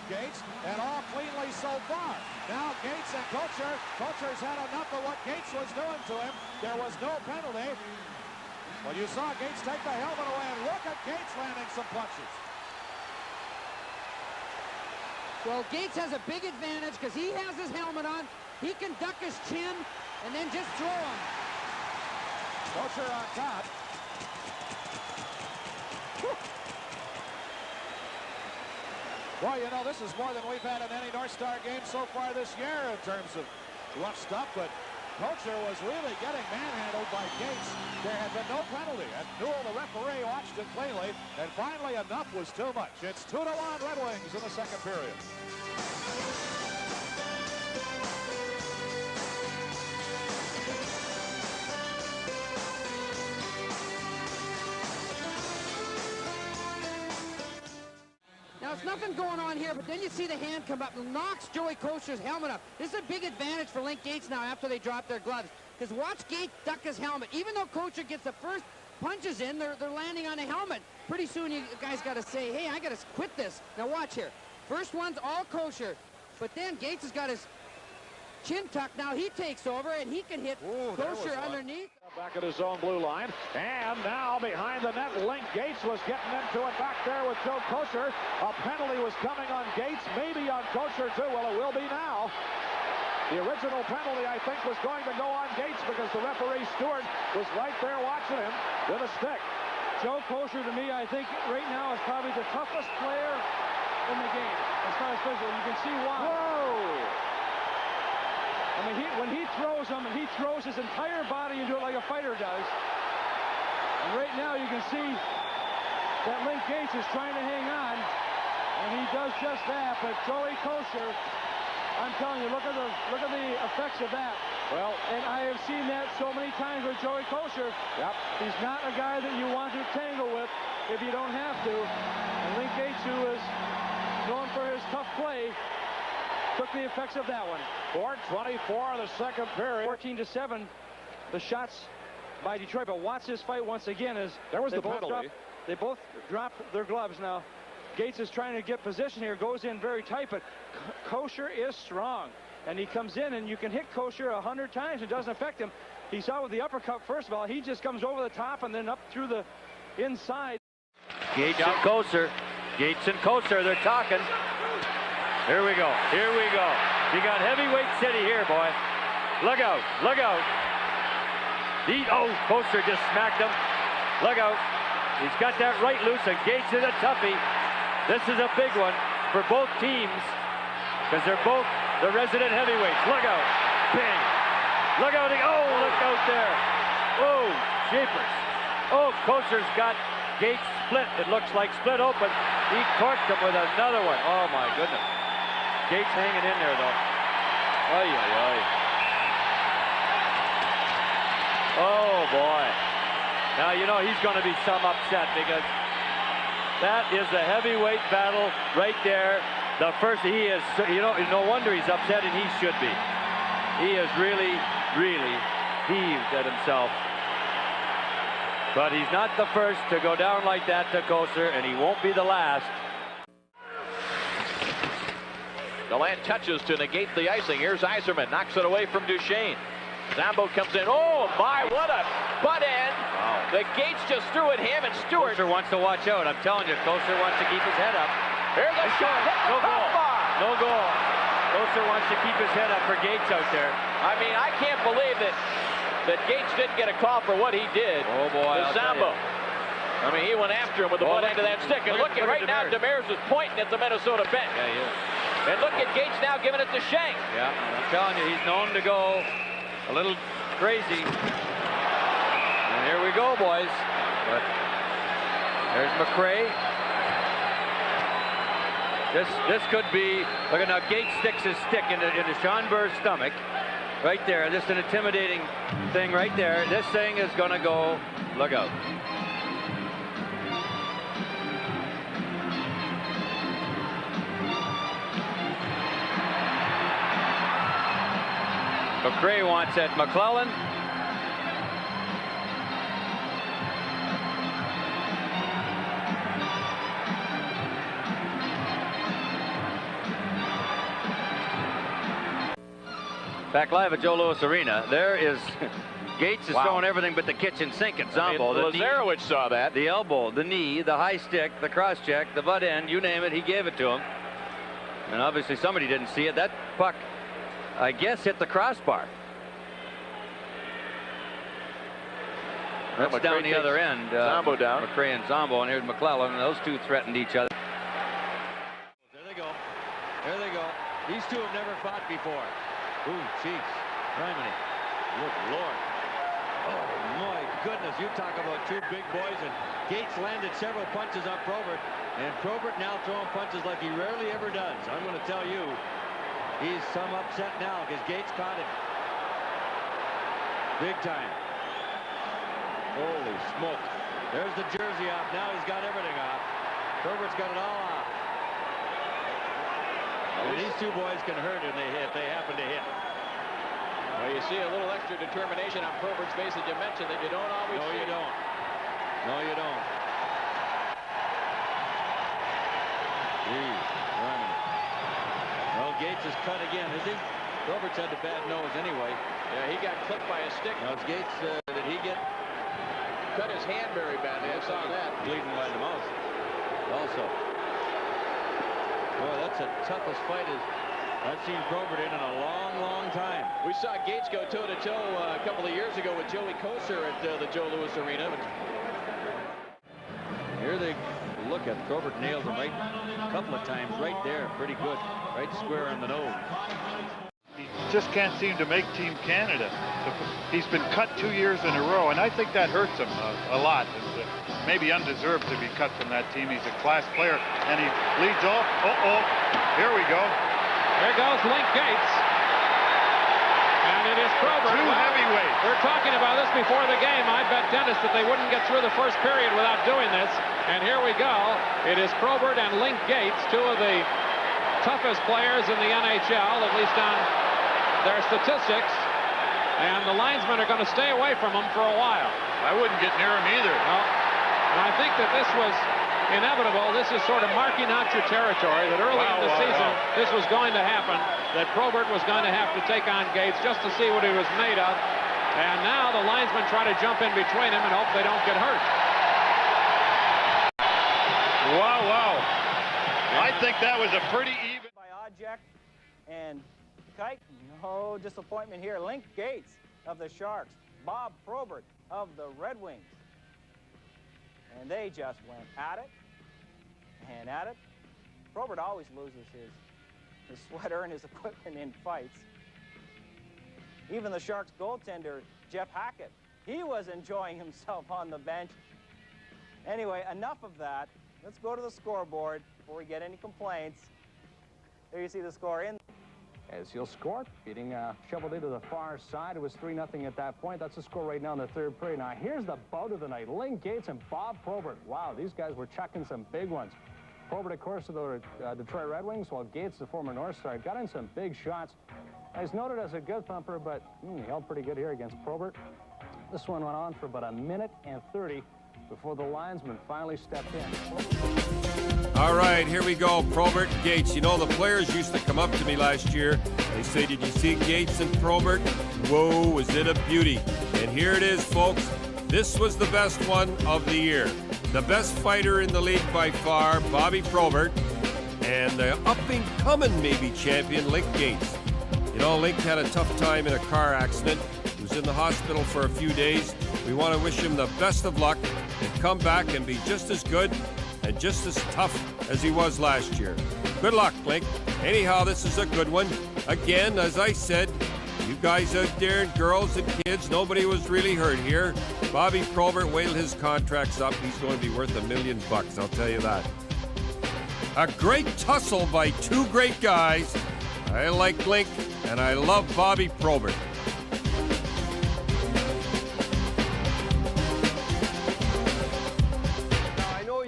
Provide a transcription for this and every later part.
Gaetz, and all cleanly so far. Now Gaetz and Kocur. Kocur's had enough of what Gaetz was doing to him. There was no penalty. Well, you saw Gaetz take the helmet away, and look at Gaetz landing some punches. Well, Gaetz has a big advantage because he has his helmet on. He can duck his chin and then just throw him. Kocur on top. Boy, you know, this is more than we've had in any North Star game so far this year in terms of rough stuff, but Kocur was really getting manhandled by Gaetz. There had been no penalty, and Newell, the referee, watched it plainly, and finally enough was too much. It's 2-1 Red Wings in the second period. Now, it's nothing going on here, but then you see the hand come up and knocks Joey Kocur's helmet up. This is a big advantage for Link Gaetz now after they drop their gloves. Because watch Gaetz duck his helmet. Even though Kocur gets the first punches in, they're landing on a helmet. Pretty soon you guys got to say, hey, I got to quit this. Now watch here. First one's all Kocur. But then Gaetz has got his chin tucked. Now he takes over, and he can hit Kocur underneath. Back at his own blue line. And now behind the net, Link Gaetz was getting into it back there with Joe Kocur. A penalty was coming on Gaetz, maybe on Kocur too. Well, it will be now. The original penalty, I think, was going to go on Gaetz because the referee, Stewart, was right there watching him with a stick. Joe Kocur, to me, I think right now is probably the toughest player in the game as far as physical. You can see why. Whoa! I mean, when he throws him, he throws his entire body into it like a fighter does. And right now you can see that Link Gaetz is trying to hang on, and he does just that. But Joey Kocur, I'm telling you, look at the effects of that. Well, and I have seen that so many times with Joey Kocur. Yep. He's not a guy that you want to tangle with if you don't have to. And Link Gaetz, who is known for his tough play, took the effects of that one. 4:24 in the second period. 14-7, the shots by Detroit. But watch this fight once again as there was the penalty. They both drop their gloves now. Gaetz is trying to get position here, goes in very tight, but Kocur is strong. And he comes in, and you can hit Kocur 100 times. It doesn't affect him. He saw with the uppercut, first of all, he just comes over the top and then up through the inside. Gaetz and Kocur. Gaetz and Kocur, they're talking. Here we go. Here we go. You got heavyweight city here, boy. Look out. Look out. Kocur just smacked him. Look out. He's got that right loose, and Gaetz is a toughie. This is a big one for both teams because they're both the resident heavyweights. Look out. Bang. Look out. Look out there. Oh, jeepers. Oh, Kocur's got Gaetz split. It looks like split open. He torched him with another one. Oh, my goodness. Gaetz hanging in there, though. Oy, oy, oy. Oh, boy. Now, you know, he's going to be some upset because that is a heavyweight battle right there. The first, he is, you know, no wonder he's upset, and he should be. He is really, really heaved at himself. But he's not the first to go down like that to Kocur, and he won't be the last. Deland touches to negate the icing. Here's Yzerman, knocks it away from Duchesne. Zambo comes in. Oh, my, what a butt end. Wow. The Gaetz just threw at him, and Stewart. Kocur wants to watch out. I'm telling you, Kocur wants to keep his head up. Here's a shot. No goal. No goal. Kocur wants to keep his head up for Gaetz out there. I mean, I can't believe that Gaetz didn't get a call for what he did. Oh, boy, to Zambo. I mean, he went after him with the butt end of that stick. And look at right now, Demers is pointing at the Minnesota bench. Yeah, he is. And look at Gaetz now giving it to Schenk. Yeah, I'm telling you, he's known to go a little crazy. And here we go, boys. But there's McRae. This could be, look at now, Gaetz sticks his stick into Sean Burr's stomach. Right there, just an intimidating thing right there. This thing is gonna go, look out. McRae wants at McClellan. Back live at Joe Louis Arena, there is Gaetz is throwing everything but the kitchen sink at Zombo. Lazarowicz saw that. The elbow, the knee, the high stick, the cross check, the butt end, you name it, he gave it to him. And obviously somebody didn't see it. That puck, I guess, hit the crossbar. That's down the other end. Zombo down. McRae and Zombo, and here's McClellan, and those two threatened each other. There they go. There they go. These two have never fought before. Ooh, jeez. Criminy. Good Lord. Oh, my goodness. You talk about two big boys, and Gaetz landed several punches on Probert, and Probert now throwing punches like he rarely ever does. I'm going to tell you, he's some upset now because Gaetz caught him. Big time. Holy smoke. There's the jersey off. Now he's got everything off. Probert's got it all off. And these two boys can hurt if they happen to hit. Well, you see a little extra determination on Probert's face, as you mentioned, that you don't always see. No, you don't. No, you don't. Geez, well, Gaetz is cut again, is he? Probert's had the bad nose anyway. Yeah, he got clipped by a stick. Now, it's Gaetz, did he get cut his hand very badly? I saw that. Bleeding by the mouth. Also. Boy, that's the toughest fight I've seen Probert in a long, long time. We saw Gaetz go toe-to-toe a couple of years ago with Joey Kocur at the Joe Louis Arena. Here they look at Probert, nailed him right a couple of times right there. Pretty good. Right square on the nose. He just can't seem to make Team Canada. He's been cut 2 years in a row, and I think that hurts him a lot. Maybe undeserved to be cut from that team. He's a class player, and he leads off. Uh-oh, here we go. There goes Link Gaetz. And it is Probert. Two heavyweights. We were talking about this before the game. I bet Dennis that they wouldn't get through the first period without doing this. And here we go. It is Probert and Link Gaetz, two of the toughest players in the NHL, at least on their statistics. And the linesmen are going to stay away from them for a while. I wouldn't get near him either. No. And I think that this was inevitable. This is sort of marking out your territory, that early in the season this was going to happen, that Probert was going to have to take on Gaetz just to see what he was made of. And now the linesmen try to jump in between him and hope they don't get hurt. Wow, wow. I think that was a pretty even. By Object and Kite, no disappointment here. Link Gaetz of the Sharks, Bob Probert of the Red Wings. And they just went at it and at it. Probert always loses his sweater and his equipment in fights. Even the Sharks goaltender, Jeff Hackett, he was enjoying himself on the bench. Anyway, enough of that. Let's go to the scoreboard before we get any complaints. There you see the score in. As he'll score, beating shoveled into the far side. It was 3-0 at that point. That's the score right now in the third period. Now here's the bout of the night. Link Gaetz and Bob Probert. Wow, these guys were chucking some big ones. Probert, of course, of the Detroit Red Wings, while Gaetz, the former North Star, got in some big shots. He's noted as a good thumper, but he held pretty good here against Probert. This one went on for about 1:30 before the linesman finally stepped in. All right, here we go. Probert, Gaetz. You know, the players used to come up to me last year. They say, did you see Gaetz and Probert? Whoa, was it a beauty? And here it is, folks. This was the best one of the year. The best fighter in the league by far, Bobby Probert, and the up-and-coming maybe champion, Link Gaetz. You know, Link had a tough time in a car accident. He was in the hospital for a few days. We want to wish him the best of luck and come back and be just as good and just as tough as he was last year. Good luck, Link. Anyhow, this is a good one. Again, as I said, you guys out there, and girls and kids, nobody was really hurt here. Bobby Probert, wait till his contract's up. He's going to be worth $1 million, I'll tell you that. A great tussle by two great guys. I like Link, and I love Bobby Probert.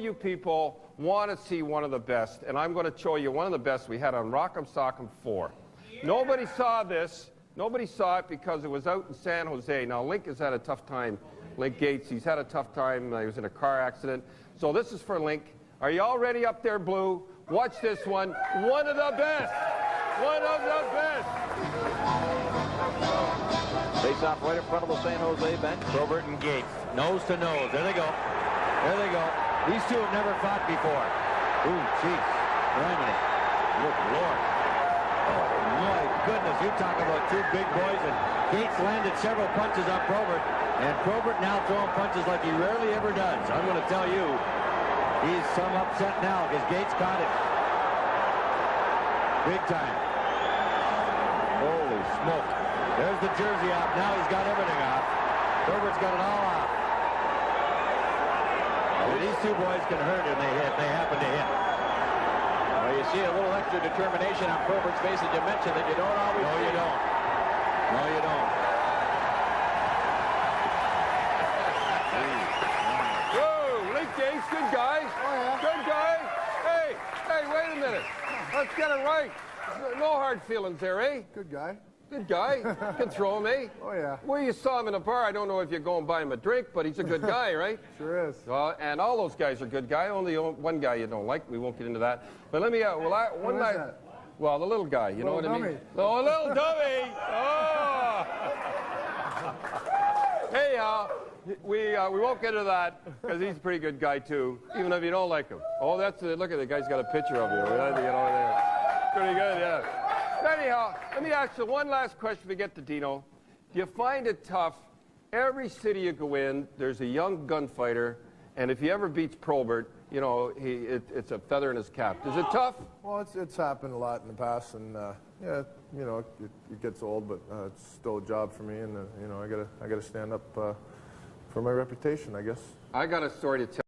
You people want to see one of the best, and I'm going to show you one of the best we had on Rock'em Sock'em 4. Yeah. Nobody saw this. Nobody saw it because it was out in San Jose. Now, Link has had a tough time. Link Gaetz, he's had a tough time. He was in a car accident. So this is for Link. Are you all ready up there, Blue? Watch this one. One of the best. One of the best. Face off right in front of the San Jose bench. Probert and Gaetz, nose to nose. There they go. There they go. These two have never fought before. Ooh, jeez. Griminy. Good Lord. Oh, my goodness. You talk about two big boys, and Gaetz landed several punches on Probert, and Probert now throwing punches like he rarely ever does. I'm going to tell you, he's some upset now because Gaetz caught him. Big time. Holy smoke. There's the jersey off. Now he's got everything off. Probert's got it all off. And these two boys can hurt if they happen to hit. Well, you see a little extra determination on Probert's face that you mentioned that you don't always see. No, you don't. No, you don't. Whoa, Link Gaetz, good guy. Oh, yeah. Good guy. Hey, wait a minute. Let's get it right. No hard feelings there, eh? Good guy. Good guy. Can throw him, eh? Oh, yeah. Well, you saw him in a bar. I don't know if you go and buy him a drink, but he's a good guy, right? Sure is. And all those guys are good guys. Only one guy you don't like. We won't get into that. But let me, one night. Well, the little guy, you know what I mean? Oh, little dummy. Oh. Hey, we won't get into that because he's a pretty good guy too, even if you don't like him. Oh, that's look at the guy's got a picture of you. Pretty good, yeah. Anyhow, let me ask you one last question before we get to Dino. Do you find it tough? Every city you go in, there's a young gunfighter, and if he ever beats Probert, you know, it's a feather in his cap. Is it tough? Well, it's happened a lot in the past, and yeah, you know, it gets old, but it's still a job for me, and you know, I gotta stand up for my reputation, I guess. I got a story to tell.